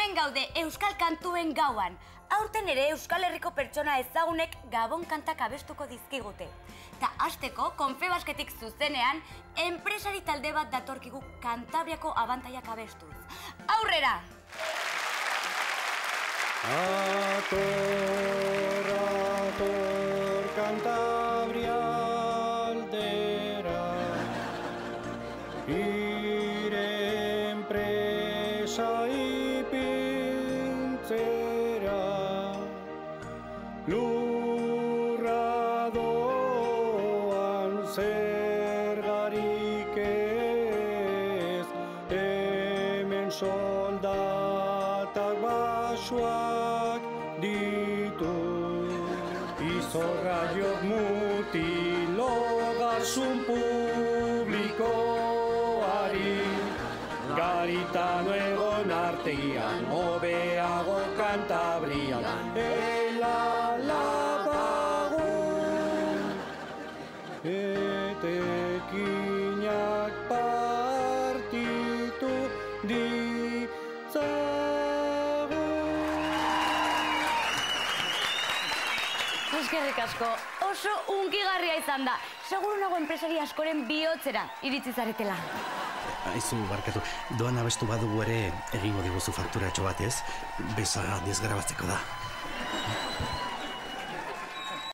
Hemen gaude Euskal Kantuen Gauan. Aurten ere Euskal Herriko pertsona ezagunek Gabon kantak abestuko dizkigute. Ta hasteko, Confebasketik zuzenean, enpresari talde bat datorkigu Kantabriako abantaiak abestuz. Aurrera! Ator, ator, Cantabria aldera, ire enpresa ipintzera, lurra doan zergarik ez, hemen soldatak basoak ditu, izorraiok mutilo garzun publikoari, garitano egon artean, hobeago Kantabrian, elalabagun, etekinak partitu ditzagun. Eskerrik asko, oso unkigarria izan da. Seguru nago enpresari askoren bihotzera iritsi zaretela. Aizu, barkatu, doan abestu badugu ere egingo diguzu fakturatxo bat, ez? Beza desgrabatzeko da.